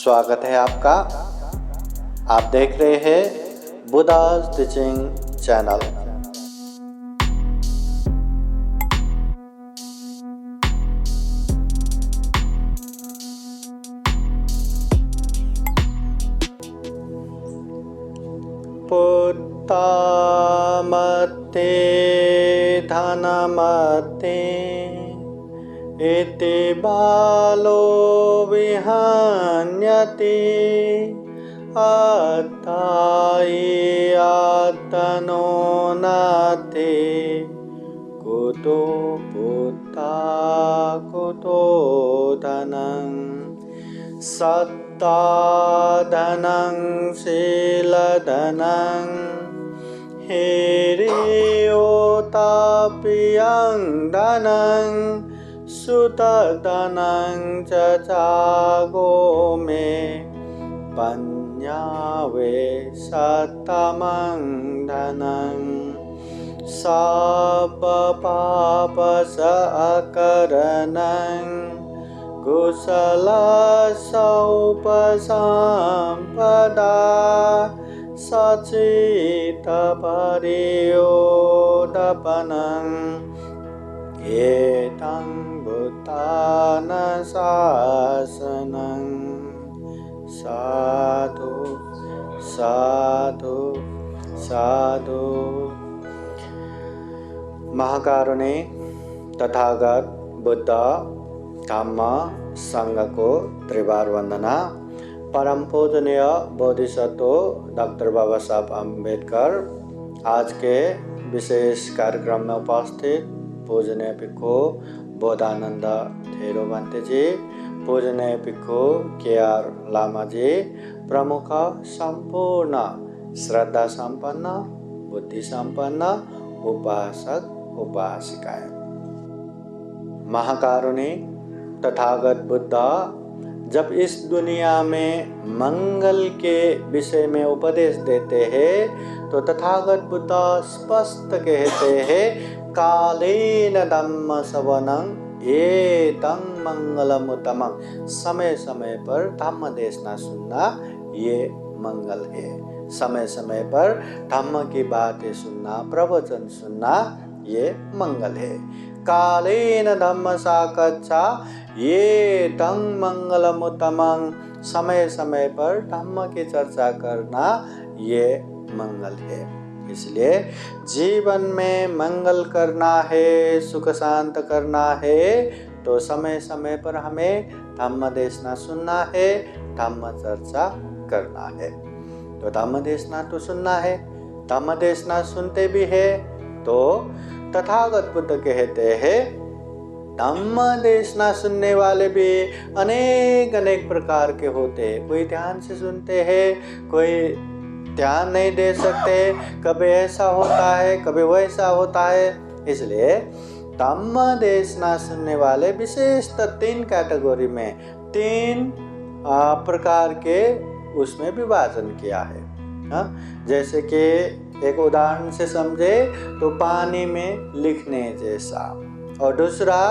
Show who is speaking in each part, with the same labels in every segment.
Speaker 1: स्वागत है आपका। आप देख रहे हैं बुद्धा's टीचिंग चैनल। पुत्तामते धनमते इति बालो विहन्यते अत्थायि आत्तनो नाते कुतो पुत्ता कुतो धनं सत्ता धनं शीलधनं हिरियोताप्यं धनं सुतधनं च चागो मे पन्यावे सतमं धनं सपपापस अकरणं कुशलसौपसम्पदा सचितपरियोदपनं एतं बुद्धानुशासनं साधु साधु साधु। महाकारुणी तथागत बुद्ध धम्म संघ को त्रिवार वंदना। परम पूजनीय बोधिसत्व डॉक्टर बाबा साहब अम्बेडकर आज के विशेष कार्यक्रम में उपस्थित पूजनीय भिक्खु बोधानंद थेरो बंते जी, पूजनीय भिक्खु के.आर. लामा जी, प्रमुख संपूर्ण श्रद्धा संपन्न बुद्धि संपन्न उपासक उपासिकाएं। महाकारुणी तथागत बुद्ध जब इस दुनिया में मंगल के विषय में उपदेश देते हैं तो तथागत बुद्ध स्पष्ट कहते हैं कालेन धम्म श्रवणं एतं मंगलमुत्तमं। समय समय पर धम्म देशना सुनना ये मंगल है। समय समय पर धम्म की बातें सुनना, प्रवचन सुनना ये मंगल है। कालेन धम्म साकच्छा ये तं मंगलमुत्तमं। समय समय पर धम्म की चर्चा करना ये मंगल है। इसलिए जीवन में मंगल करना है, सुख शांत करना है तो समय समय पर हमें धम्म देशना सुनना है, धम्म चर्चा करना है। तो धम्म देशना तो सुनना है, धम्म देशना सुनते भी है तो तथागत बुद्ध कहते हैं धम्म देशना सुनने वाले भी अनेक अनेक प्रकार के होते हैं। कोई ध्यान से सुनते हैं, कोई ध्यान नहीं दे सकते, कभी ऐसा होता है कभी वैसा होता है। इसलिए धम्म देशना सुनने वाले विशेषतः 3 कैटेगरी में 3 प्रकार के उसमें विभाजन किया है। जैसे कि एक उदाहरण से समझे तो पानी में लिखने जैसा, और दूसरा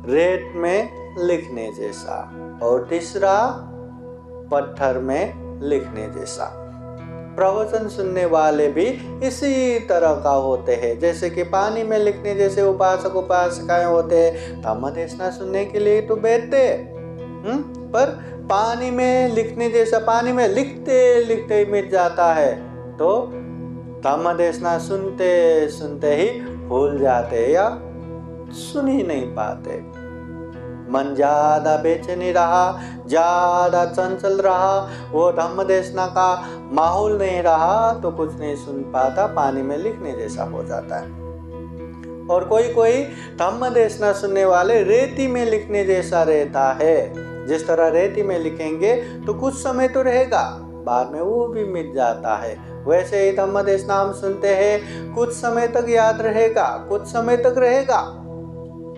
Speaker 1: रेत में लिखने जैसा, और तीसरा पत्थर में लिखने जैसा। प्रवचन सुनने वाले भी इसी तरह का होते हैं। जैसे कि पानी में लिखने जैसे उपासक उपासिकाएं होते हैं, धम्म देशना सुनने के लिए तो बैठते पर पानी में लिखने जैसा, पानी में लिखते लिखते मिट जाता है तो धम्म देशना सुनते सुनते ही भूल जाते या सुन ही नहीं पाते। मन ज्यादा बेचैनी रहा, ज्यादा चंचल रहा, वो धम्म देशना का माहौल नहीं रहा तो कुछ नहीं सुन पाता, पानी में लिखने जैसा हो जाता है। और कोई कोई धम्म देशना सुनने वाले रेती में लिखने जैसा रहता है। जिस तरह रेती में लिखेंगे तो कुछ समय तो रहेगा, बाद में वो भी मिट जाता है। वैसे ही धम्म देशना हम सुनते हैं, कुछ समय तक याद रहेगा, कुछ समय तक रहेगा,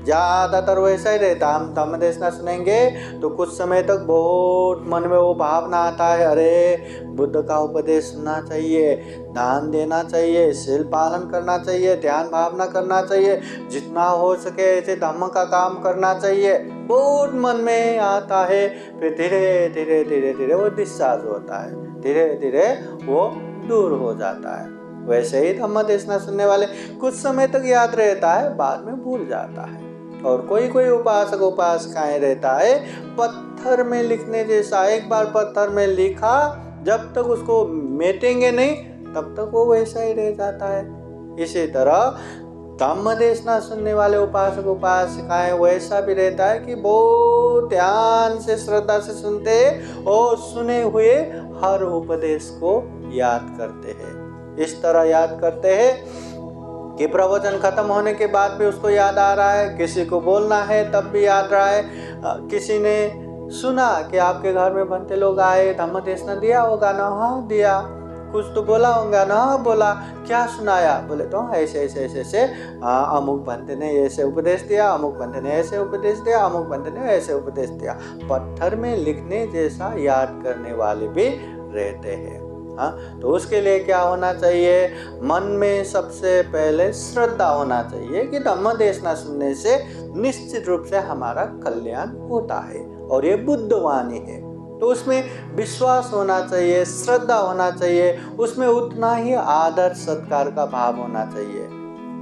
Speaker 1: ज्यादातर वैसा ही रहता। हम धम्म देशना सुनेंगे तो कुछ समय तक बहुत मन में वो भावना आता है, अरे बुद्ध का उपदेश सुनना चाहिए, दान देना चाहिए, शील पालन करना चाहिए, ध्यान भावना करना चाहिए, जितना हो सके ऐसे धम्म का काम करना चाहिए। बहुत मन में आता है, फिर धीरे धीरे धीरे धीरे वो डिस्चार्ज होता है, धीरे धीरे वो दूर हो जाता है। वैसे ही धम्म देशना सुनने वाले कुछ समय तक याद रहता है, बाद में भूल जाता है। और कोई कोई उपासक उपासिकाएं रहता है पत्थर में लिखने जैसा, एक बार पत्थर में लिखा, जब तक उसको मेटेंगे नहीं तब तक वो वैसा ही रह जाता है। इसी तरह धम्म देशना सुनने वाले उपासक उपासिकाएं वैसा भी रहता है कि बहुत ध्यान से श्रद्धा से सुनते हैं और सुने हुए हर उपदेश को याद करते हैं। इस तरह याद करते हैं कि प्रवचन खत्म होने के बाद भी उसको याद आ रहा है, किसी को बोलना है तब भी याद रहा है। किसी ने सुना कि आपके घर में बनते लोग आए, धम्म देशना दिया होगा ना? हाँ दिया। कुछ तो बोला होगा ना? हाँ बोला। क्या सुनाया? बोले तो ऐसे ऐसे ऐसे ऐसे अमुक बनते ने ऐसे उपदेश दिया, अमुक बनते ने ऐसे उपदेश दिया, अमुक बनते ने ऐसे उपदेश दिया। पत्थर में लिखने जैसा याद करने वाले भी रहते हैं। हाँ, तो उसके लिए क्या होना चाहिए? मन में सबसे पहले श्रद्धा होना चाहिए कि धम्म देशना सुनने से निश्चित रूप से हमारा कल्याण होता है और ये बुद्धवाणी है। तो उसमें विश्वास होना चाहिए, श्रद्धा होना चाहिए, उसमें उतना ही आदर सत्कार का भाव होना चाहिए।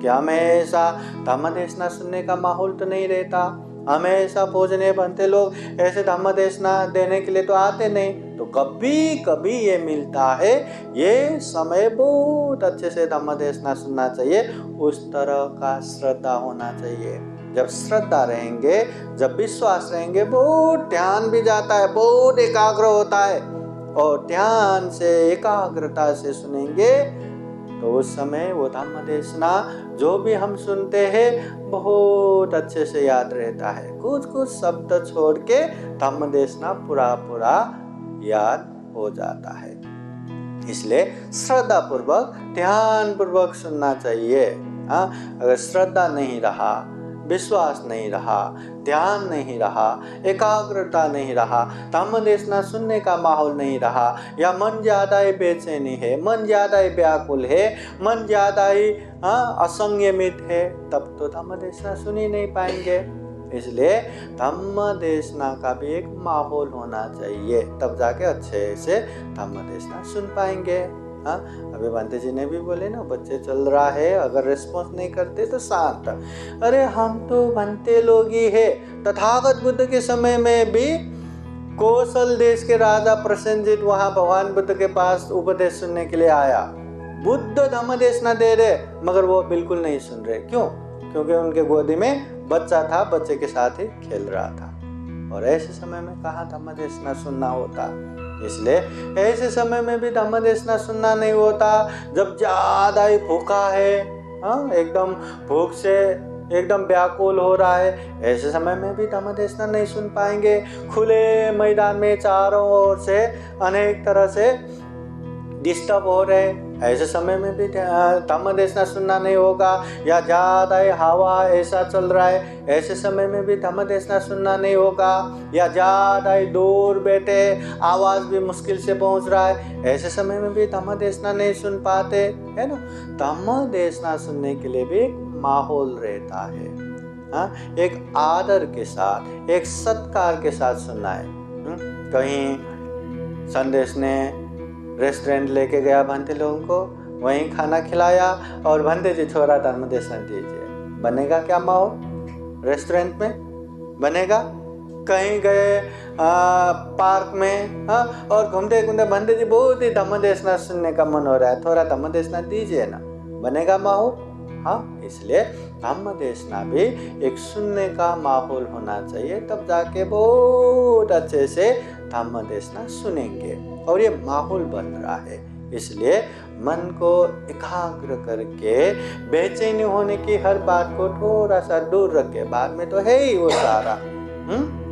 Speaker 1: क्या हमेशा धम्म देशना सुनने का माहौल तो नहीं रहता, हमेशा पूजने बनते लोग ऐसे धम्म देशना देने के लिए तो आते नहीं, तो कभी कभी ये मिलता है, ये समय बहुत अच्छे से धम्म देशना सुनना चाहिए, उस तरह का श्रद्धा होना चाहिए। जब श्रद्धा रहेंगे, जब विश्वास रहेंगे, बहुत ध्यान भी जाता है, बहुत एकाग्र होता है, और ध्यान से एकाग्रता से सुनेंगे तो उस समय वो धम्म देशना जो भी हम सुनते हैं बहुत अच्छे से याद रहता है। कुछ कुछ शब्द छोड़ के धम्म देशना पूरा पूरा याद हो जाता है। इसलिए श्रद्धा पूर्वक ध्यान पूर्वक सुनना चाहिए। अगर श्रद्धा नहीं रहा, विश्वास नहीं रहा, ध्यान नहीं रहा, एकाग्रता नहीं रहा, धम्म देशना सुनने का माहौल नहीं रहा, या मन ज़्यादा ही बेचैनी है, मन ज़्यादा ही व्याकुल है, मन ज़्यादा ही असंयमित है, तब तो धम्म देशना सुन ही नहीं पाएंगे। इसलिए धम्म देशना का भी एक माहौल होना चाहिए, तब जाके अच्छे से धम्म देशना सुन पाएंगे। अभी बंते जी ने भी बोले ना, बच्चे चल रहा है, अगर रिस्पॉन्स नहीं करते तो शांत। अरे हम तो बनते लोग ही है। तथागत बुद्ध के समय में भी कौशल देश के राजा प्रसेनजीत वहां भगवान बुद्ध के पास उपदेश सुनने के लिए आया। बुद्ध धम्म देशना दे रहे, मगर वो बिल्कुल नहीं सुन रहे। क्यों? क्योंकि उनके गोदी में बच्चा था, बच्चे के साथ ही खेल रहा था, और ऐसे समय में कहाँ धम्म देशना सुनना होता। इसलिए ऐसे समय में भी धम्म देशना सुनना नहीं होता। जब ज़्यादा ही भूखा है, एकदम भूख से एकदम व्याकुल हो रहा है, ऐसे समय में भी धम्म देशना नहीं सुन पाएंगे। खुले मैदान में चारों ओर से अनेक तरह से डिस्टर्ब हो रहे, ऐसे समय में भी धम्म देशना सुनना नहीं होगा। या ज़्यादा हवा ऐसा चल रहा है, ऐसे समय में भी धम्म देशना सुनना नहीं होगा। या ज़्यादा दूर बैठे, आवाज़ भी मुश्किल से पहुंच रहा है, ऐसे समय में भी धम्म देशना नहीं सुन पाते, है ना। धम्म देशना सुनने के लिए भी एक माहौल रहता है, एक आदर के साथ, एक सत्कार के साथ सुनना है। कहीं संदेश ने रेस्टोरेंट लेके गया भंते लोगों को, वहीं खाना खिलाया और भंते जी छोरा धम्म देशना दीजिए, बनेगा क्या माहौल? रेस्टोरेंट में बनेगा? कहीं गए पार्क में, और घूमते घूमते भंते जी बहुत ही धम्म देशना सुनने का मन हो रहा है, थोड़ा धम्म देशना दीजिए ना, बनेगा माहौल? इसलिए धम्म देशना भी एक सुनने का माहौल होना चाहिए, तब जाके बहुत अच्छे से धम्म देशना सुनेंगे। और ये माहौल बन रहा है, इसलिए मन को एकाग्र करके बेचैनी होने की हर बात को थोड़ा सा दूर रख के, बाद में तो है ही वो सारा,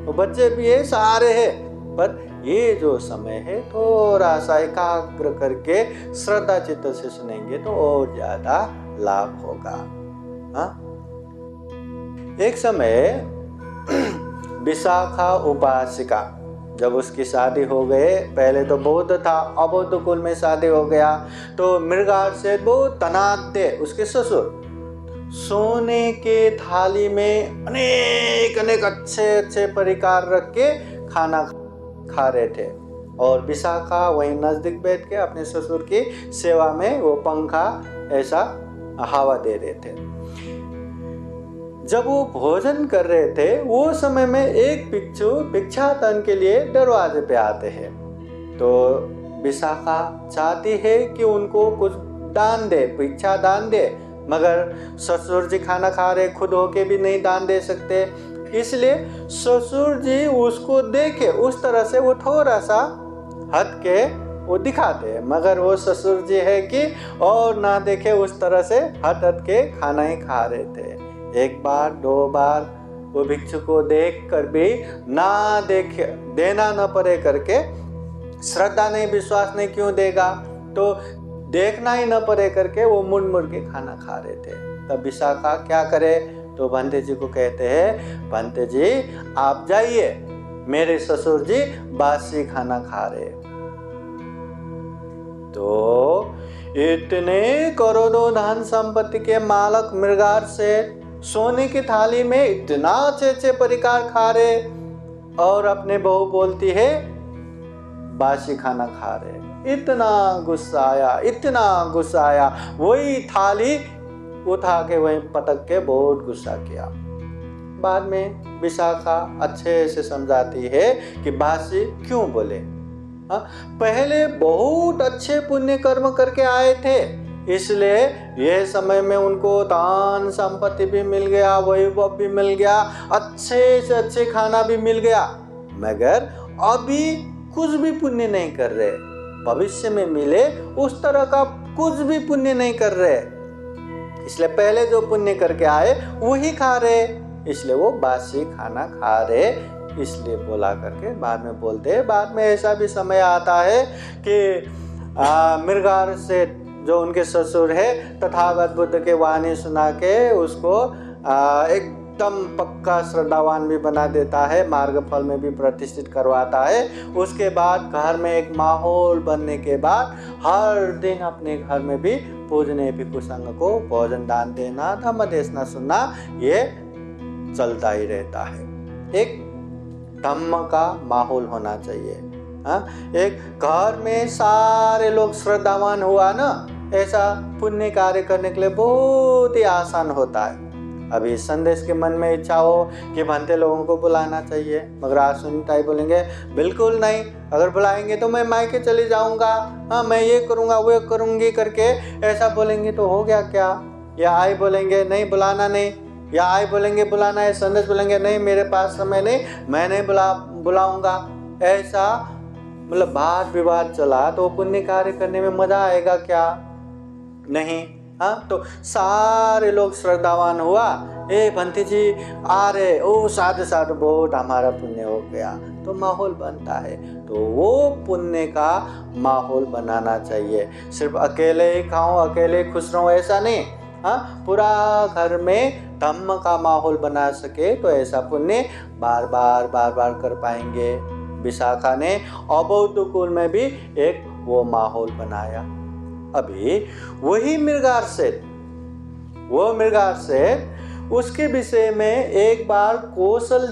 Speaker 1: वो बच्चे भी है, सारे हैं, पर ये जो समय है थोड़ा सा एकाग्र करके श्रद्धा चित्त से सुनेंगे तो और ज्यादा लाभ होगा। एक समय विशाखा उपासिका, जब उसकी शादी हो गए, पहले तो बौद्ध था, अबौद्ध कुल में शादी हो गया, तो मृगार से बहुत तनाव थे उसके ससुर। सोने के थाली में अनेक अनेक अच्छे अच्छे परिकार रख के खाना खा रहे थे और विशाखा वहीं नज़दीक बैठ के अपने ससुर की सेवा में वो पंखा ऐसा हवा दे रहे थे। जब वो भोजन कर रहे थे वो समय में एक भिक्षु भिक्षाटन के लिए दरवाजे पे आते हैं। तो विशाखा चाहती है कि उनको कुछ दान दे, भिक्षा दान दे, मगर ससुर जी खाना खा रहे, खुद होके भी नहीं दान दे सकते, इसलिए ससुर जी उसको देखे उस तरह से वो थोड़ा सा हट के वो दिखाते हैं, मगर वो ससुर जी है कि और ना देखे उस तरह से हट के खाना ही खा रहे थे। एक बार दो बार वो भिक्षु को देख कर भी ना देखे, देना न पड़े करके, श्रद्धा नहीं विश्वास नहीं क्यों देगा, तो देखना ही न पड़े करके वो मुड़ मुड़ के खाना खा रहे थे। तब विशाखा क्या करे, तो भंते जी को कहते हैं, भंते जी आप जाइए, मेरे ससुर जी बासी खाना खा रहे। तो इतने करोड़ों धन संपत्ति के मालक मृगार से सोने की थाली में इतना अच्छे अच्छे परिकार खा रहे और अपने बहू बोलती है बासी खाना खा रहे। इतना गुस्सा आया, वही थाली उठा के वहीं पटक के बहुत गुस्सा किया। बाद में विशाखा अच्छे से समझाती है कि बासी क्यों बोले। पहले बहुत अच्छे पुण्य कर्म करके आए थे, इसलिए यह समय में उनको दान संपत्ति भी मिल गया, वैभव भी मिल गया, अच्छे से अच्छे खाना भी मिल गया, मगर अभी कुछ भी पुण्य नहीं कर रहे। भविष्य में मिले उस तरह का कुछ भी पुण्य नहीं कर रहे, इसलिए पहले जो पुण्य करके आए वही खा रहे, इसलिए वो बासी खाना खा रहे, इसलिए बोला करके बाद में बोलते हैं। बाद में ऐसा भी समय आता है कि मृगार से जो उनके ससुर है तथागत बुद्ध के वाणी सुना के उसको एकदम पक्का श्रद्धावान भी बना देता है, मार्ग फल में भी प्रतिष्ठित करवाता है। उसके बाद घर में एक माहौल बनने के बाद हर दिन अपने घर में भी पूजने भिक्षु संघ को भोजन दान देना, धम्म देशना सुनना, ये चलता ही रहता है। एक धम्म का माहौल होना चाहिए। एक घर में सारे लोग श्रद्धावान हुआ ना, ऐसा पुण्य कार्य करने के लिए बहुत ही आसान होता है। अभी संदेश के मन में इच्छा हो कि भंते लोगों को बुलाना चाहिए, मगर आज सुनीताई बोलेंगे बिल्कुल नहीं, अगर बुलाएंगे तो मैं मायके चली जाऊंगा, मैं ये करूंगा वो करूंगी करके ऐसा बोलेंगे तो हो गया क्या। या आई बोलेंगे नहीं बुलाना नहीं, या आई बोलेंगे बुलाना है, संदेश बोलेंगे नहीं मेरे पास समय नहीं, मैं नहीं बुलाऊंगा, ऐसा मतलब वाद विवाद चला तो पुण्य कार्य करने में मजा आएगा क्या? नहीं। तो सारे लोग श्रद्धावान हुआ, ए भंती जी आ रहे, ओ साधु साधु बहुत हमारा पुण्य हो गया, तो माहौल बनता है। तो वो पुण्य का माहौल बनाना चाहिए। सिर्फ अकेले ही खाऊं अकेले खुश रहूं ऐसा नहीं, पूरा घर में धम्म का माहौल बना सके तो ऐसा पुण्य बार बार कर पाएंगे। विशाखा ने अबौद्ध कुल में भी एक वो माहौल बनाया। अभी वही मृगार सेठ उसके विषय में एक बार कौशल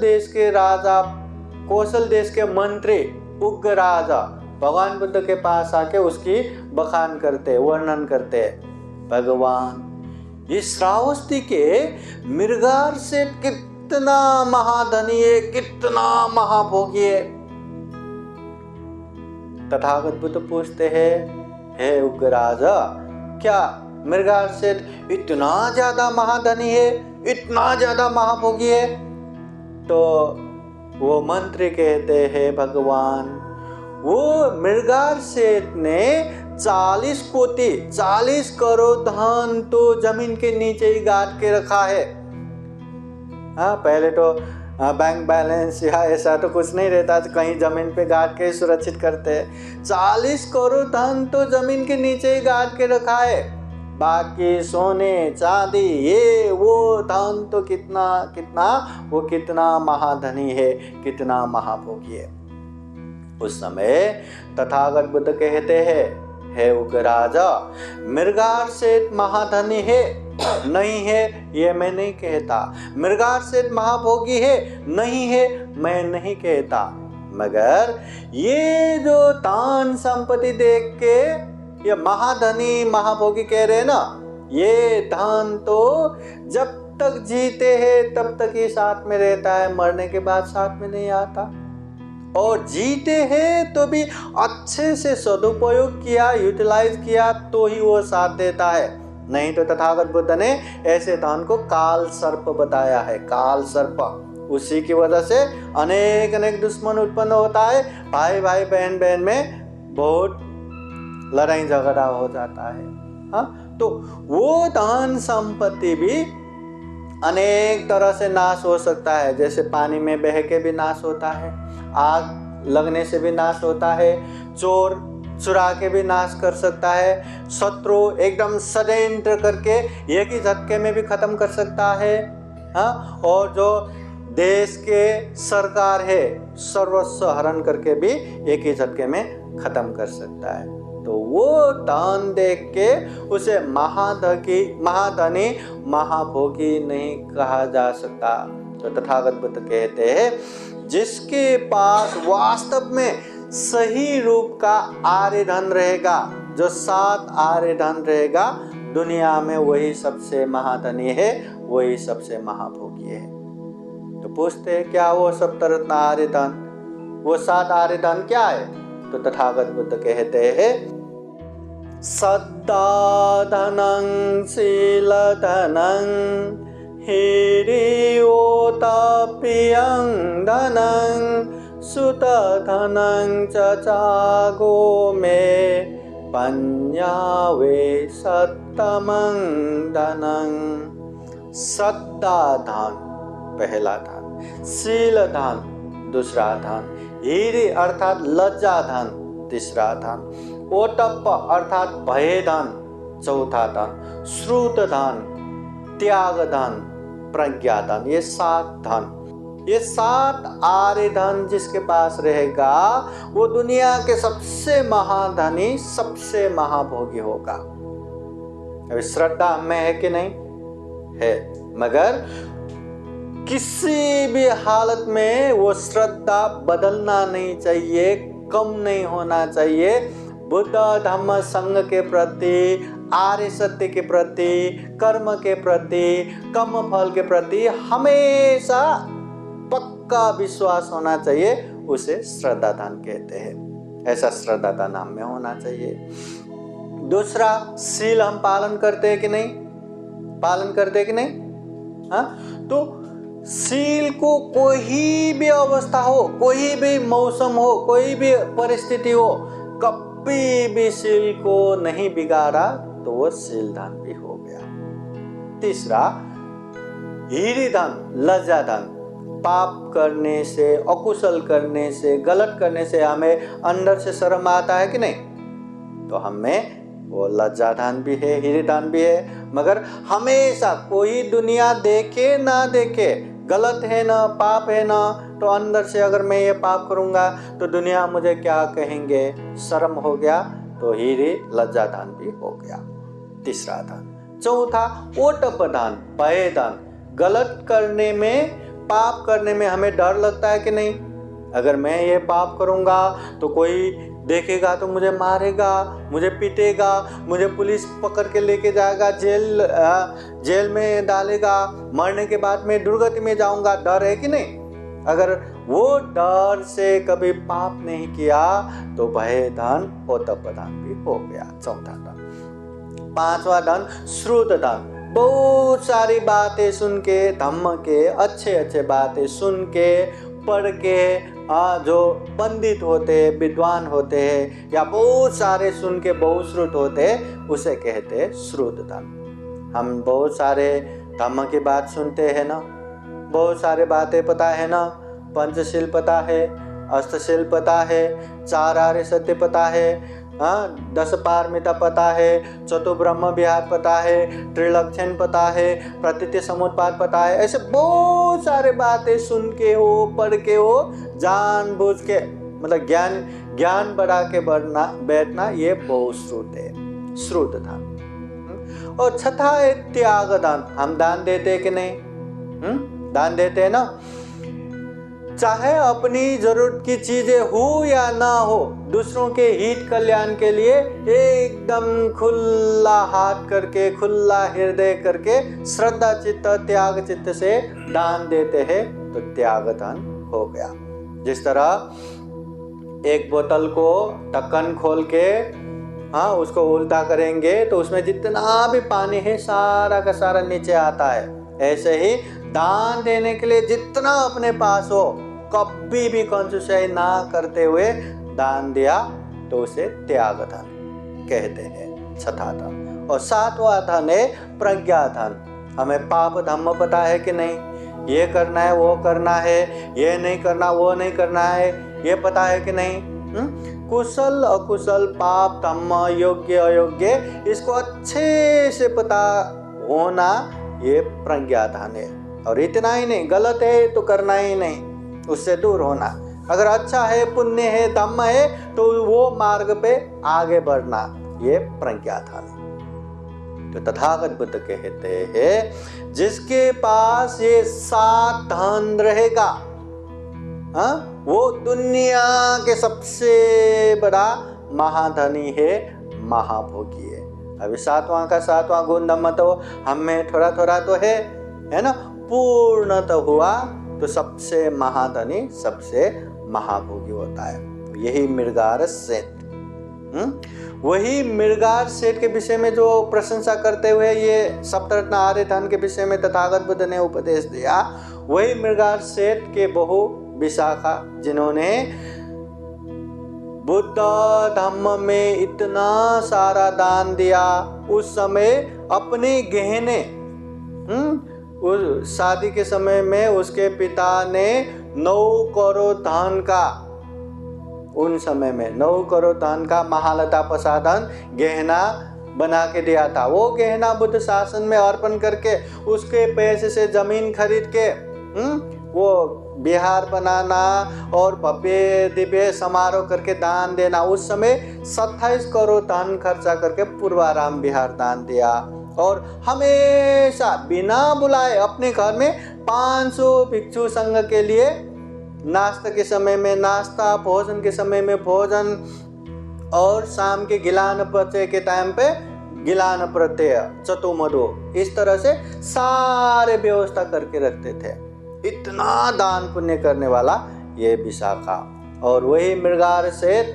Speaker 1: देश के मंत्री उग्र राजा भगवान बुद्ध के पास आके उसकी बखान करते, वर्णन करते, भगवान ये श्रावस्ती के मृगार सेठ कितना महाधनी है, कितना महाभोगी है। तथागत बुद्ध पूछते हैं, हे उग्र राजा क्या मृगार सेठ इतना ज्यादा महाधनी है, इतना ज्यादा महाभोगी है? तो वो मंत्री कहते हैं, भगवान वो मृगार सेठ ने 40 करोड़ धन तो जमीन के नीचे ही गाड़ के रखा है। पहले तो बैंक बैलेंस या ऐसा तो कुछ नहीं रहता, तो कहीं जमीन पे गाड़ के सुरक्षित करते हैं। 40 करोड़ धन तो जमीन के नीचे ही गाड़ के रखा है, बाकी सोने चांदी ये वो धन तो कितना महाधनी है, कितना महाभोगी है। उस समय तथागत बुद्ध कहते हैं, हे उग्र राजा मृगार सेठ महाधनी है, नहीं है ये मैं नहीं कहता, मृगार्षित महाभोगी है नहीं है मैं नहीं कहता, मगर ये जो दान संपत्ति देख के ये महाधनी महाभोगी कह रहे हैं ना, ये धन तो जब तक जीते हैं तब तक ही साथ में रहता है, मरने के बाद साथ में नहीं आता, और जीते हैं तो भी अच्छे से सदुपयोग किया, यूटिलाइज किया तो ही वो साथ देता है। नहीं तो तथागत बुद्ध ने ऐसे धन को काल सर्प बताया है, काल सर्प। उसी की वजह से अनेक अनेक दुश्मन उत्पन्न होता है, भाई भाई बहन बहन में बहुत लड़ाई झगड़ा हो जाता है। हाँ, तो वो धन संपत्ति भी अनेक तरह से नाश हो सकता है, जैसे पानी में बह के भी नाश होता है, आग लगने से भी नाश होता है, चोर चुरा के भी नाश कर सकता है, शत्रु एकदम षड्यंत्र करके एक ही झटके में भी खत्म कर सकता है। हाँ, और जो देश के सरकार है सर्वस्व हरण करके भी एक ही झटके में खत्म कर सकता है। तो वो दान देख के उसे महाधनी महाभोगी नहीं कहा जा सकता। तो तथागत बुद्ध कहते हैं जिसके पास वास्तव में सही रूप का आर्य धन रहेगा, जो 7 आर्य धन रहेगा दुनिया में, वही सबसे महाधनी है, वही सबसे महाभोगी है। तो पूछते हैं क्या वो सप्तरत्न आर्य धन, वो 7 आर्य धन क्या है? तो तथागत बुद्ध कहते हैं सद्धा धनं शील धनं हिरियोत प्रियं धनं सुत धनं चागो में पन्यावे सत्तमं धनं। सद्धा धन पहला धन, शील धन दूसरा धन, हिरि अर्थात लज्जा धन तीसरा धन, ओटप्प अर्थात भय धन चौथा धन, श्रुत धन, त्याग धन, प्रज्ञा धन, ये 7 धन, ये 7 आर्य धन जिसके पास रहेगा वो दुनिया के सबसे महाधनी सबसे महाभोगी होगा। अभी श्रद्धा में है कि नहीं है, मगर किसी भी हालत में वो श्रद्धा बदलना नहीं चाहिए, कम नहीं होना चाहिए। बुद्ध धम्म संघ के प्रति, आर्य सत्य के प्रति, कर्म के प्रति, कर्म फल के प्रति हमेशा पक्का विश्वास होना चाहिए, उसे श्रद्धा दान कहते हैं। ऐसा श्रद्धा दान हम में होना चाहिए। दूसरा, शील हम पालन करते हैं कि नहीं, पालन करते हैं कि नहीं? हाँ, तो शील को कोई भी अवस्था हो, कोई भी मौसम हो, कोई भी परिस्थिति हो, कभी भी शील को नहीं बिगाड़ा तो वो शील दान भी हो गया। तीसरा, हिरि धन लज्जा धन, पाप करने से, अकुशल करने से, गलत करने से हमें अंदर से शर्म आता है कि नहीं, तो हमें वो लज्जा दान भी है, हिरि दान भी है। मगर हमेशा कोई दुनिया देखे ना देखे, गलत है ना, पाप है ना, तो अंदर से अगर मैं ये पाप करूंगा तो दुनिया मुझे क्या कहेंगे, शर्म हो गया, तो हिरि लज्जा दान भी हो गया, तीसरा दान। चौथा, ओटप दान, भय दान, गलत करने में, पाप करने में हमें डर लगता है कि नहीं, अगर मैं ये पाप करूंगा तो कोई देखेगा तो मुझे मारेगा, मुझे पीटेगा, मुझे पुलिस पकड़ के लेके जाएगा, जेल में डालेगा, मरने के बाद मैं दुर्गति में जाऊंगा, डर है कि नहीं? अगर वो डर से कभी पाप नहीं किया तो भय दान ओटप दान भी हो गया, चौथा दान। पांचवा दान श्रुत दान, बहुत सारी बातें सुन के, धम्म के अच्छे अच्छे बातें सुन के, पढ़ के, जो पंडित होते हैं, विद्वान होते हैं, या बहुत सारे सुन के बहुश्रुत होते हैं, उसे कहते हैं श्रुत धन। हम बहुत सारे धम्म की बात सुनते हैं ना, बहुत सारे बातें पता है ना, पंचशील पता है, अष्टशील पता है, 4 आर्य सत्य पता है, 10 पारमिता पता है, चतुर्ब्रह्म विहार पता है, त्रिलक्षण पता है, प्रतीति समुत्पाद पता है, ऐसे बहुत सारे बातें सुन के हो, पढ़ के हो, जानबूझ के, मतलब ज्ञान बढ़ा के बैठना, ये बहुत श्रुत है, श्रुत धन। और छठा है त्याग दान। हम दान देते कि नहीं? दान देते हैं ना। चाहे अपनी जरूरत की चीजें हो या ना हो, दूसरों के हित कल्याण के लिए एकदम खुला हाथ करके, खुला हृदय करके, श्रद्धा चित्त त्याग चित्त से दान देते हैं तो त्याग दान हो गया। जिस तरह एक बोतल को ढक्कन खोल के उसको उल्टा करेंगे तो उसमें जितना भी पानी है सारा का सारा नीचे आता है। ऐसे ही दान देने के लिए जितना अपने पास हो, कभी भी कंजूसाई ना करते हुए दान दिया तो उसे त्याग धन कहते हैं, छठा धन। और सातवां धन है प्रज्ञा धन। हमें पाप धर्म पता है कि नहीं? ये करना है, वो करना है, ये नहीं करना, वो नहीं करना है, ये पता है कि नहीं? कुशल अकुशल, पाप धर्म, योग्य अयोग्य, इसको अच्छे से पता होना ये प्रज्ञा धन है। और इतना ही नहीं, गलत है तो करना ही नहीं, उससे दूर होना। अगर अच्छा है, पुण्य है, धम्म है तो वो मार्ग पे आगे बढ़ना, ये प्रज्ञा धन है। तो तथागत बुद्ध कहते हैं जिसके पास ये 7 धन रहेगा, वो दुनिया के सबसे बड़ा महाधनी है, महाभोगी है। अभी 7वां गुण धम्म तो हमें थोड़ा थोड़ा तो है ना, पूर्ण तो हुआ तो सबसे महाधनी, सबसे महाभोगी होता है। यही मृगार सेठ, वही मृगार सेठ के विषय में जो प्रशंसा करते हुए ये सप्तरत्न आर्य धन के विषय में तथागत बुद्ध ने उपदेश दिया, वही मृगार सेठ के बहु विशाखा, जिन्होंने बुद्ध धम्म में इतना सारा दान दिया। उस समय अपने गहने, उस शादी के समय में उसके पिता ने 9 करोड़ धन का, उन समय में 9 करोड़ धन का महालता प्रसादन गहना बना के दिया था। वो गहना बुद्ध शासन में अर्पण करके, उसके पैसे से जमीन खरीद के वो बिहार बनाना और भव्य दिव्य समारोह करके दान देना। उस समय 27 करोड़ धन खर्चा करके पूर्वाराम बिहार दान दिया। और हमेशा बिना बुलाए अपने घर में 500 भिक्षु संघ के लिए नाश्ता के समय में नाश्ता, भोजन के समय में भोजन, और शाम के गिलान प्रत्यय के टाइम पे गिलान प्रत्यय, चतुर्मधु, इस तरह से सारे व्यवस्था करके रखते थे। इतना दान पुण्य करने वाला ये विशाखा। और वही मृगार सेठ,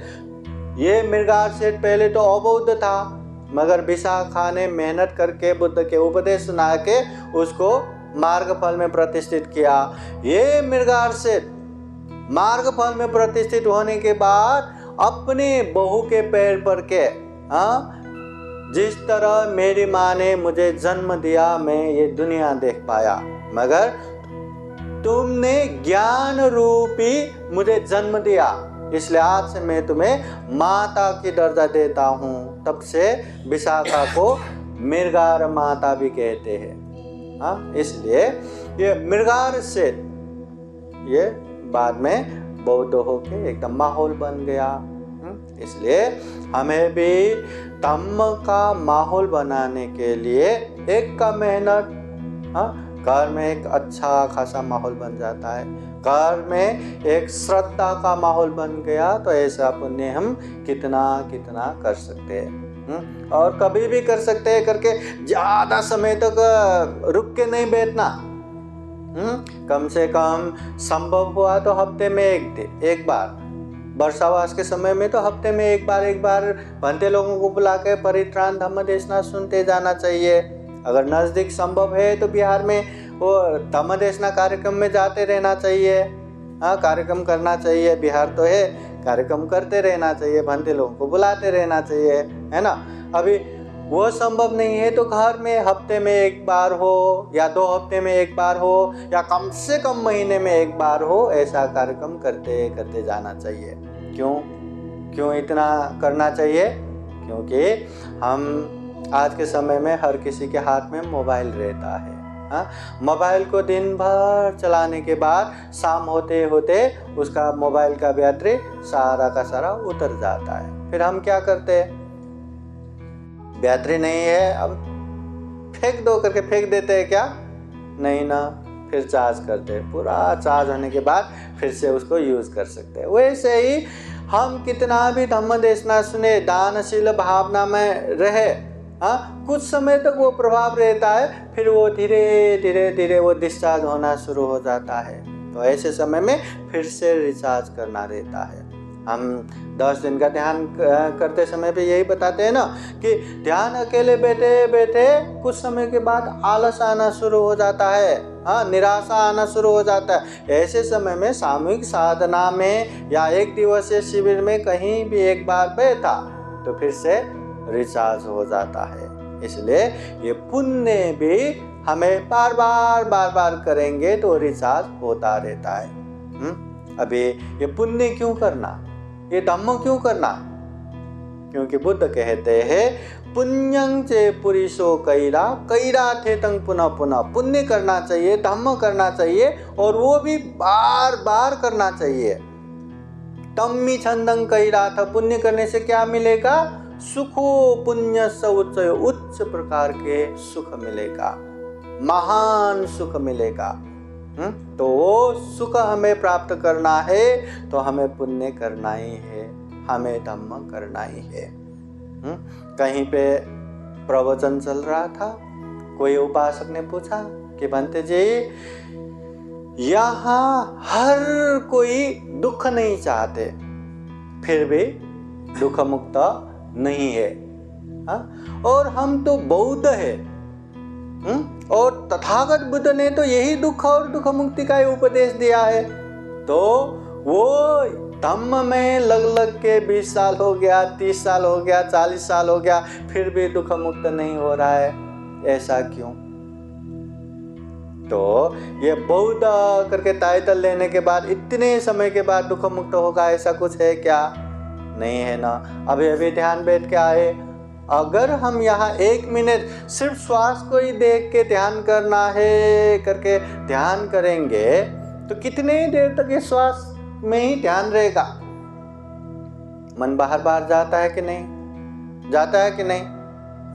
Speaker 1: ये मृगार सेठ पहले तो अबौद्ध था, मगर विशाखा ने मेहनत करके बुद्ध के उपदेश सुना के उसको मार्ग फल में प्रतिष्ठित किया। ये मृगार सेठ मार्ग फल में प्रतिष्ठित होने के बाद अपने बहू के पैर पर के, जिस तरह मेरी माँ ने मुझे जन्म दिया मैं ये दुनिया देख पाया, मगर तुमने ज्ञान रूपी मुझे जन्म दिया, इसलिए आज से मैं तुम्हें माता की दर्जा देता हूँ। तब से विशाखा को मृगार माता भी कहते हैं। इसलिए ये मृगार सेठ ये बाद में बौद्ध होके एकदम माहौल बन गया। इसलिए हमें भी धम्म का माहौल बनाने के लिए एक का मेहनत, घर में एक अच्छा खासा माहौल बन जाता है। घर में एक श्रद्धा का माहौल बन गया तो ऐसा पुण्य हम कितना कितना कर सकते हैं, और कभी भी कर सकते हैं करके ज़्यादा समय तक रुक के नहीं बैठना। कम से कम संभव हुआ तो हफ्ते में एक बार, वर्षावास के समय में तो हफ्ते में एक बार भंते लोगों को बुला के परित्राण धम्म देशना सुनते जाना चाहिए। अगर नज़दीक संभव है तो बिहार में वो धम्म देशना कार्यक्रम में जाते रहना चाहिए। कार्यक्रम करना चाहिए, बिहार तो है, कार्यक्रम करते रहना चाहिए, भंते लोगों को बुलाते रहना चाहिए, है ना। अभी वो संभव नहीं है तो घर में हफ्ते में एक बार हो या 2 हफ्ते में एक बार हो या कम से कम महीने में एक बार हो, ऐसा कार्यक्रम करते करते जाना चाहिए। क्यों इतना करना चाहिए? क्योंकि हम आज के समय में हर किसी के हाथ में मोबाइल रहता है। मोबाइल को दिन भर चलाने के बाद शाम होते होते उसका मोबाइल का बैटरी सारा का सारा उतर जाता है। फिर हम क्या करते हैं? बैटरी नहीं है, अब फेंक दो करके फेंक देते हैं क्या? नहीं ना, फिर चार्ज करते हैं। पूरा चार्ज होने के बाद फिर से उसको यूज़ कर सकते हैं। वैसे ही हम कितना भी धम्म देशना सुने, दानशील भावना में रहे, हाँ, कुछ समय तक वो प्रभाव रहता है, फिर वो धीरे धीरे धीरे वो डिस्चार्ज होना शुरू हो जाता है। तो ऐसे समय में फिर से रिचार्ज करना रहता है। हम 10 दिन का ध्यान करते समय पे यही बताते हैं ना कि ध्यान अकेले बैठे बैठे कुछ समय के बाद आलस आना शुरू हो जाता है, हाँ, निराशा आना शुरू हो जाता है। ऐसे समय में सामूहिक साधना में या एक दिवसीय शिविर में कहीं भी एक बार बैठा तो फिर से रिचार्ज हो जाता है। इसलिए ये पुण्य भी हमें बार बार करेंगे तो रिचार्ज होता रहता है। अभी ये पुण्य क्यों करना, ये धम्म क्यों करना? क्योंकि बुद्ध कहते हैं पुण्यं चे पुरुषो कैरा कैरा थे तंग पुनः पुनः। पुण्य करना चाहिए, धम्म करना चाहिए, और वो भी बार बार करना चाहिए। तम्मी छंदं कैरा था, पुण्य करने से क्या मिलेगा? सुखो पुण्य स उच्च प्रकार के सुख मिलेगा, महान सुख मिलेगा। तो वो सुख हमें प्राप्त करना है तो हमें पुण्य करना ही है, हमें धम्म करना ही है। कहीं पे प्रवचन चल रहा था, कोई उपासक ने पूछा कि बंते जी, यहाँ हर कोई दुख नहीं चाहते, फिर भी दुख मुक्त नहीं है, हाँ? और हम तो बौद्ध है, और तथागत बुद्ध ने तो यही दुख और दुख मुक्ति का ही उपदेश दिया है। तो वो धम्म में लग के 20 साल हो गया, 30 साल हो गया, 40 साल हो गया, फिर भी दुख मुक्त नहीं हो रहा है, ऐसा क्यों? तो ये बौद्ध करके टाइटल लेने के बाद इतने समय के बाद दुख मुक्त होगा, ऐसा कुछ है क्या? नहीं है ना। अभी अभी ध्यान बैठ के आए, अगर हम यहाँ 1 मिनट सिर्फ श्वास को ही देख के ध्यान करना है करके ध्यान करेंगे तो कितने देर तक ये श्वास में ही ध्यान रहेगा? मन बाहर बाहर जाता है कि नहीं? जाता है कि नहीं?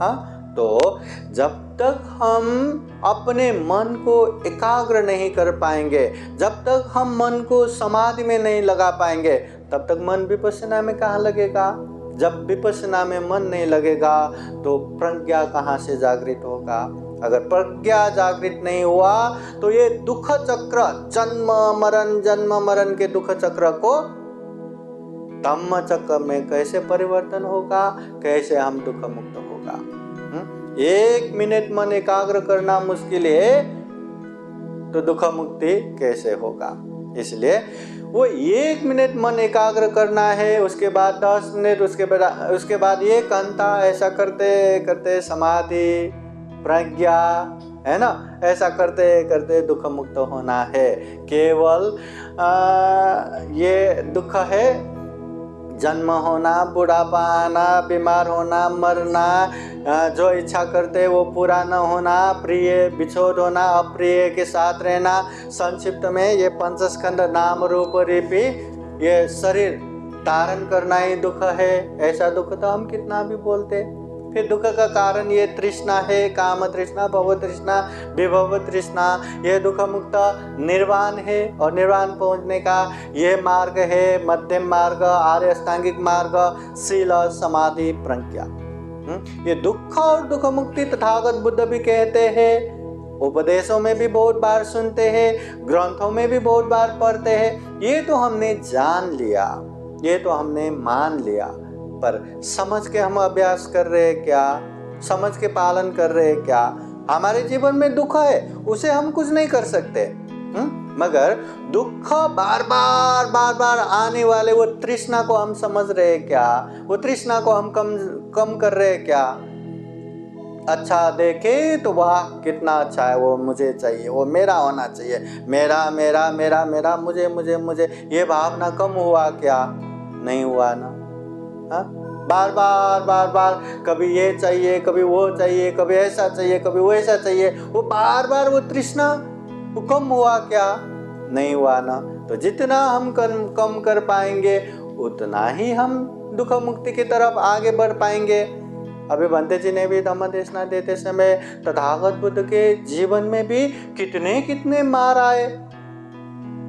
Speaker 1: हाँ, तो जब तक हम अपने मन को एकाग्र नहीं कर पाएंगे, जब तक हम मन को समाधि में नहीं लगा पाएंगे, तब तक मन विपश्यना में कहाँ लगेगा? जब विपश्यना में मन नहीं लगेगा तो प्रज्ञा कहाँ से जागृत होगा? अगर प्रज्ञा जागृत नहीं हुआ तो ये दुख चक्र, जन्म मरण के दुख चक्र को धम्म चक्र में कैसे परिवर्तन होगा? कैसे हम दुख मुक्त होगा? 1 मिनट मन एकाग्र करना मुश्किल है तो दुख मुक्ति कैसे होगा? इसलिए वो 1 मिनट मन एकाग्र करना है, उसके बाद 10 मिनट, उसके बाद 1 घंटा, ऐसा करते करते समाधि, प्रज्ञा, है ना, ऐसा करते करते दुख मुक्त होना है। केवल ये दुख है जन्म होना, बुढ़ापा आना, बीमार होना, मरना, जो इच्छा करते वो पूरा न होना, प्रिय बिछोड़ होना, अप्रिय के साथ रहना, संक्षिप्त में ये पंचस्कंद नाम रूप रूपी ये शरीर धारण करना ही दुख है। ऐसा दुख तो हम कितना भी बोलते। फिर दुख का कारण ये तृष्णा है, काम तृष्णा, भव तृष्णा, विभव तृष्णा। ये दुख मुक्त निर्वाण है, और निर्वाण पहुंचने का ये मार्ग है मध्यम मार्ग, आर्य अष्टांगिक मार्ग, शील, समाधि, प्रज्ञा। ये दुख और दुख मुक्ति तथागत बुद्ध भी कहते हैं, उपदेशों में भी बहुत बार सुनते हैं, ग्रंथों में भी बहुत बार पढ़ते हैं। ये तो हमने जान लिया, ये तो हमने मान लिया, पर समझ के हम अभ्यास कर रहे हैं क्या? समझ के पालन कर रहे हैं क्या? हमारे जीवन में दुख है, उसे हम कुछ नहीं कर सकते, मगर दुख बार बार आने वाले वो तृष्णा को हम समझ रहे हैं क्या? वो तृष्णा को हम कम कर रहे हैं क्या? अच्छा देखे तो वाह कितना अच्छा है, वो मुझे चाहिए, वो मेरा होना चाहिए, मेरा मेरा मेरा मेरा, मुझे मुझे मुझे, ये भावना कम हुआ क्या? नहीं हुआ ना। हाँ, बार बार कभी ये चाहिए, कभी वो चाहिए, कभी ऐसा चाहिए, कभी वैसा चाहिए, वो बार वो तृष्णा वो कम हुआ क्या? नहीं हुआ ना। तो जितना हम कम कर पाएंगे उतना ही हम दुख मुक्ति की तरफ आगे बढ़ पाएंगे। अभी बंते जी ने भी धम्म देशना देते समय तथागत बुद्ध के जीवन में भी कितने कितने मार आए।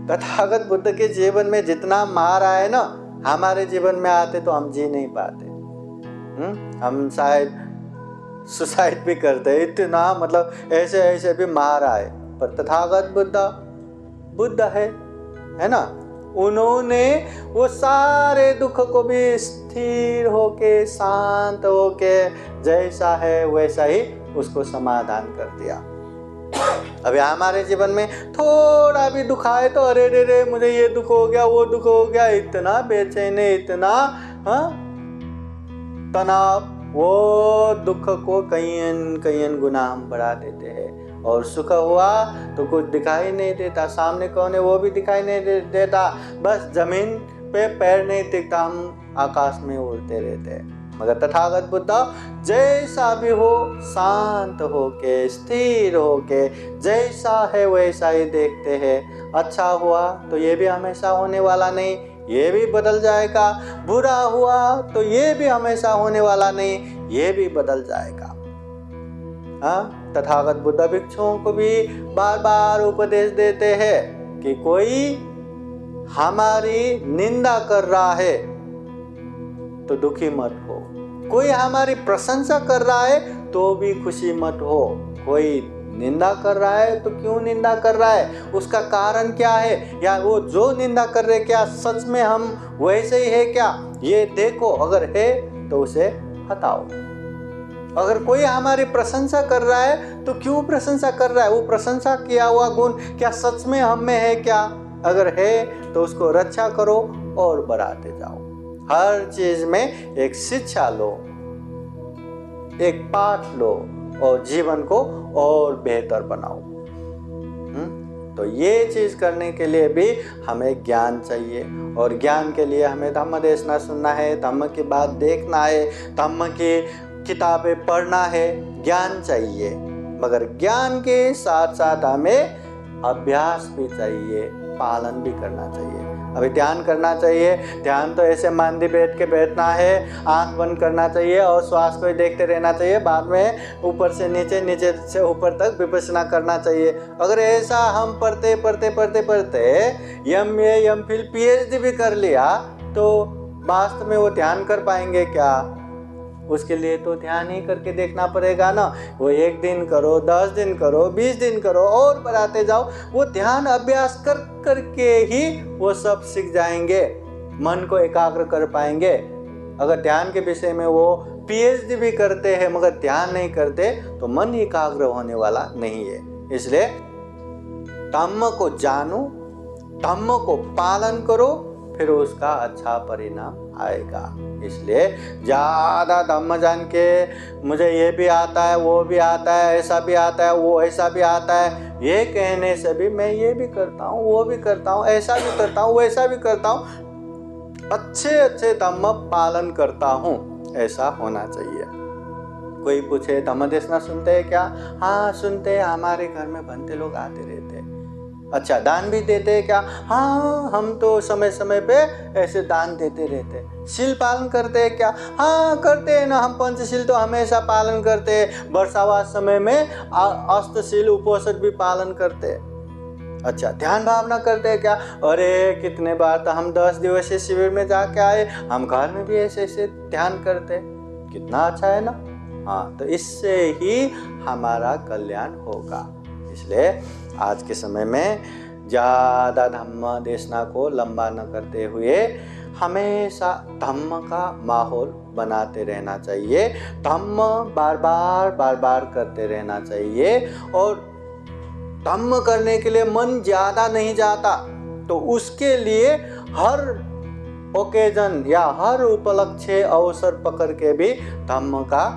Speaker 1: तथागत बुद्ध के जीवन में जितना मार आए ना, हमारे जीवन में आते तो हम जी नहीं पाते। हम शायद सुसाइड भी करते, इतना मतलब ऐसे ऐसे भी मार आए। पर तथागत बुद्ध है ना, उन्होंने वो सारे दुख को भी स्थिर होके शांत होके जैसा है वैसा ही उसको समाधान कर दिया। अभी हमारे जीवन में थोड़ा भी दुख आए तो अरे रे रे मुझे ये दुख हो गया, वो दुख हो गया, इतना बेचैनी, इतना तनाव, वो दुख को कई गुना हम बढ़ा देते हैं। और सुख हुआ तो कुछ दिखाई नहीं देता, सामने कौन है वो भी दिखाई नहीं देता, बस जमीन पे पैर नहीं टिकता, हम आकाश में उड़ते रहते हैं। मगर तथागत बुद्ध जैसा भी हो शांत होके स्थिर होके जैसा है वैसा ही देखते हैं। अच्छा हुआ तो ये भी हमेशा होने वाला नहीं, ये भी बदल जाएगा। बुरा हुआ तो ये भी हमेशा होने वाला नहीं, ये भी बदल जाएगा। तथागत बुद्ध भिक्षुओं को भी बार बार उपदेश देते हैं कि कोई हमारी निंदा कर रहा है तो दुखी मत हो, कोई हमारी प्रशंसा कर रहा है तो भी खुशी मत हो। कोई निंदा कर रहा है तो क्यों निंदा कर रहा है, उसका कारण क्या है, या वो जो निंदा कर रहे क्या सच में हम वैसे ही है क्या, ये देखो। अगर है तो उसे हटाओ। अगर कोई हमारी प्रशंसा कर रहा है तो क्यों प्रशंसा कर रहा है, वो प्रशंसा किया हुआ गुण क्या सच में हम में है क्या, अगर है तो उसको रक्षा करो और बढ़ाते जाओ। हर चीज में एक शिक्षा लो, एक पाठ लो और जीवन को और बेहतर बनाओ। तो ये चीज करने के लिए भी हमें ज्ञान चाहिए, और ज्ञान के लिए हमें धम्म देशना सुनना है, धम्म की बात देखना है, धम्म की किताबें पढ़ना है। ज्ञान चाहिए, मगर ज्ञान के साथ साथ हमें अभ्यास भी चाहिए, पालन भी करना चाहिए। अभी ध्यान करना चाहिए, ध्यान तो ऐसे मांदी बैठ के बैठना है, आंख बंद करना चाहिए और श्वास को ही देखते रहना चाहिए, बाद में ऊपर से नीचे, नीचे से ऊपर तक विपश्यना करना चाहिए। अगर ऐसा हम पढ़ते पढ़ते पढ़ते पढ़ते MA MPhil PhD भी कर लिया तो वास्तव में वो ध्यान कर पाएंगे क्या? उसके लिए तो ध्यान ही करके देखना पड़ेगा ना। वो 1 दिन करो, 10 दिन करो, 20 दिन करो और बढ़ाते जाओ। वो ध्यान अभ्यास कर करके ही वो सब सीख जाएंगे, मन को एकाग्र कर पाएंगे। अगर ध्यान के विषय में वो PhD भी करते हैं मगर ध्यान नहीं करते तो मन एकाग्र होने वाला नहीं है। इसलिए धम्म को जानो, धम्म को पालन करो, फिर उसका अच्छा परिणाम आएगा। इसलिए ज़्यादा धम्म जान के मुझे ये भी आता है, वो भी आता है, ऐसा भी आता है, वो ऐसा भी आता है, ये कहने से भी मैं ये भी करता हूँ, वो भी करता हूँ, ऐसा भी करता हूँ, वैसा भी करता हूँ, अच्छे अच्छे धम्म पालन करता हूँ, ऐसा होना चाहिए। कोई पूछे धम्म देशना सुनते हैं क्या? हाँ सुनते हैं, हमारे घर में बनते लोग आते रहते हैं। अच्छा दान भी देते हैं क्या? हाँ हम तो समय समय पे ऐसे दान देते रहते हैं। शील पालन करते हैं क्या? हाँ करते हैं ना, हम पंचशील तो हमेशा पालन करते हैं, वर्षावास समय में अष्टशील उपोषण भी पालन करते हैं। अच्छा ध्यान भावना करते हैं क्या? अरे कितने बार तो हम 10 दिवसीय शिविर में जाके आए, हम घर में भी ऐसे ऐसे ध्यान करते हैं, कितना अच्छा है ना। हाँ तो इससे ही हमारा कल्याण होगा। इसलिए आज के समय में ज़्यादा धम्म देशना को लंबा न करते हुए हमेशा धम्म का माहौल बनाते रहना चाहिए, धम्म बार बार करते रहना चाहिए। और धम्म करने के लिए मन ज़्यादा नहीं जाता तो उसके लिए हर ओकेजन या हर उपलक्ष्य अवसर पकड़ के भी धम्म का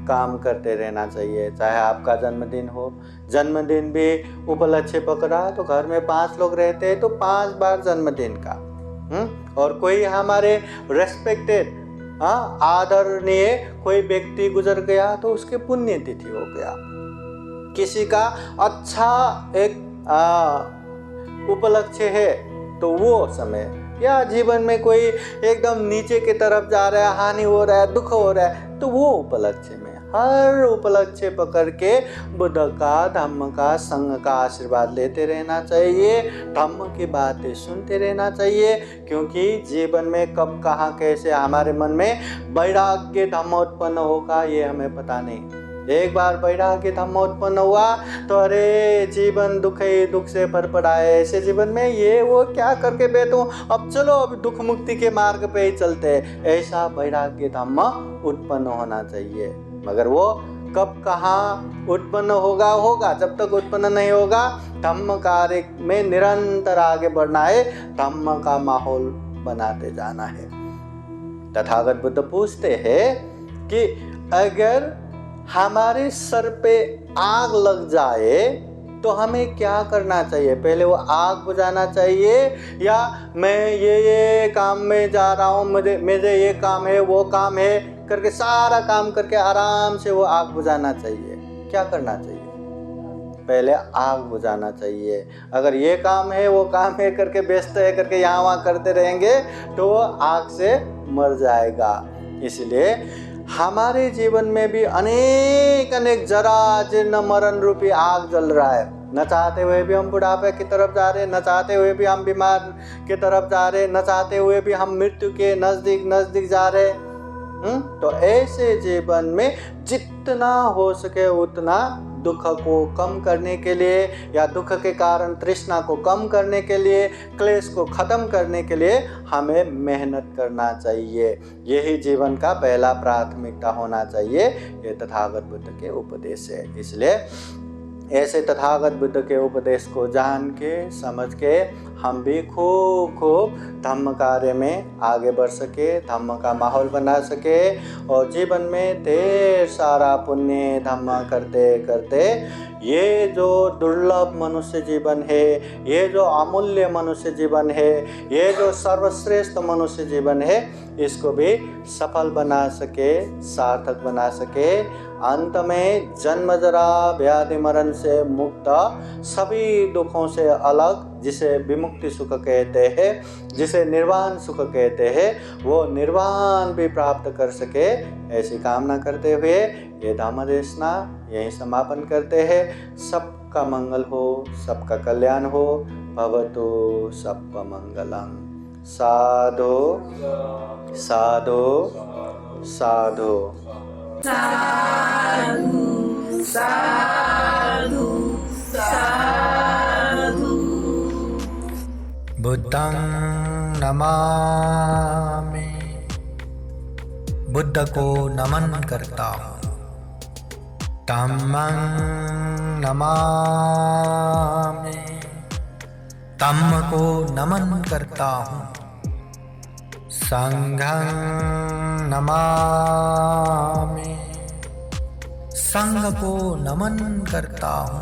Speaker 1: काम करते रहना चाहिए। चाहे आपका जन्मदिन हो, जन्मदिन भी उपलक्ष्य पकड़ा तो घर में 5 लोग रहते हैं तो 5 बार जन्मदिन का। और कोई हमारे रेस्पेक्टेड आदरणीय कोई व्यक्ति गुजर गया तो उसके पुण्य तिथि हो गया। किसी का अच्छा एक उपलक्ष्य है तो वो समय या जीवन में कोई एकदम नीचे की तरफ जा रहा है, हानि हो रहा है, दुख हो रहा है, तो वो उपलक्ष्य में हर उपलक्ष्य पकड़ के बुद्ध का, धम्म का, संघ का आशीर्वाद लेते रहना चाहिए, धम्म की बातें सुनते रहना चाहिए। क्योंकि जीवन में कब कहाँ कैसे हमारे मन में वैराग्य धम्म उत्पन्न होगा ये हमें पता नहीं। एक बार वैराग्य धम्म उत्पन्न हुआ तो अरे जीवन दुख ही दुख से भर पड़ा है, ऐसे जीवन में ये वो क्या करके बैठूं, अब चलो अब दुख मुक्ति के मार्ग पे ही चलते हैं, ऐसा वैराग्य धम्म उत्पन्न होना चाहिए। मगर वो कब कहाँ उत्पन्न होगा, जब तक उत्पन्न नहीं होगा धम्म कार्य में निरंतर आगे बढ़ना है, धम्म का माहौल बनाते जाना है। तथागत बुद्ध पूछते हैं कि अगर हमारे सर पे आग लग जाए तो हमें क्या करना चाहिए, पहले वो आग बुझाना चाहिए या मैं ये काम में जा रहा हूँ, मुझे ये काम है वो काम है करके सारा काम करके आराम से वो आग बुझाना चाहिए, क्या करना चाहिए? पहले आग बुझाना चाहिए। अगर ये काम है वो काम है करके व्यस्त है करके यहाँ वहाँ करते रहेंगे तो वो आग से मर जाएगा। इसलिए हमारे जीवन में भी अनेक जरा जीर्ण मरण रूपी आग जल रहा है। न चाहते हुए भी हम बुढ़ापे की तरफ जा रहे, न चाहते हुए भी हम बीमार की तरफ जा रहे, न चाहते हुए भी हम मृत्यु के नजदीक जा रहे। तो ऐसे जीवन में जितना हो सके उतना दुख को कम करने के लिए या दुख के कारण तृष्णा को कम करने के लिए, क्लेश को खत्म करने के लिए हमें मेहनत करना चाहिए। यही जीवन का पहला प्राथमिकता होना चाहिए। ये तथागत बुद्ध के उपदेश है। इसलिए ऐसे तथागत बुद्ध के उपदेश को जान के समझ के हम भी खूब धम्म कार्य में आगे बढ़ सके, धम्म का माहौल बना सके और जीवन में ढेर सारा पुण्य धम्म करते करते ये जो दुर्लभ मनुष्य जीवन है, ये जो अमूल्य मनुष्य जीवन है, ये जो सर्वश्रेष्ठ मनुष्य जीवन है, इसको भी सफल बना सके, सार्थक बना सके। अंत में जन्म जरा व्याधि मरण से मुक्त, सभी दुखों से अलग, जिसे विमुक्ति सुख कहते हैं, जिसे निर्वाण सुख कहते हैं, वो निर्वाण भी प्राप्त कर सके, ऐसी कामना करते हुए ये धम्म देशना यहीं समापन करते हैं। सबका मंगल हो, सबका कल्याण हो। भवतु सबका मंगलम। साधु साधु साधु
Speaker 2: साधु साधु साधु।
Speaker 3: बुद्धं नमामि, बुद्ध को नमन करता हूँ। धम्मं नमामि, धम्म को नमन करता हूँ। संघं नमामि, संघ को नमन करता हूँ।